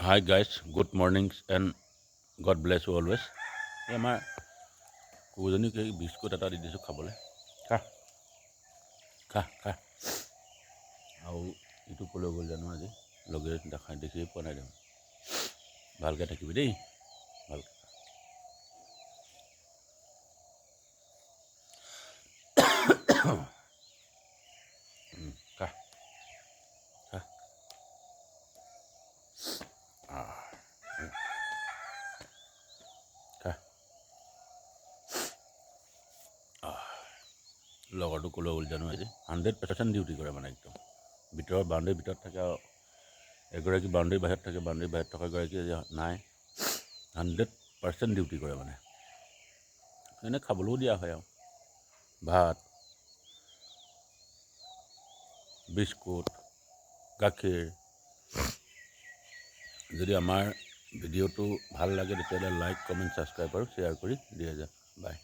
Hi guys, good mornings and God bless you always. এই আমাৰ কুকুৰজনীক এই বিস্কুট এটা দি দিছোঁ খাবলৈ। খা খা খা আৰু ইটো ক'লৈ গ'ল জানো আজি লগে দেখিয়ে পোৱা নাই দেখোন। ভালকৈ থাকিবি দেই, ভালকৈ খা খা। খা লগৰটো ক'লৈ গ'ল জানো আজি 100% ডিউটি কৰে মানে একদম ভিতৰৰ বাউণ্ডেৰীৰ ভিতৰত থাকে আৰু এগৰাকী বাউণ্ডেৰীৰ বাহিৰত থাকে, বাউণ্ডেৰীৰ বাহিৰত থকা এগৰাকী নাই 100% ডিউটি কৰে মানে। এনেই খাবলৈও দিয়া হয় আৰু ভাত, বিস্কুট, গাখীৰ। যদি আমাৰ ভিডিঅ'টো ভাল লাগে তেতিয়াহ'লে লাইক, কমেণ্ট, ছাবস্ক্ৰাইব আৰু শ্বেয়াৰ কৰি দিয়া যায়। বাই।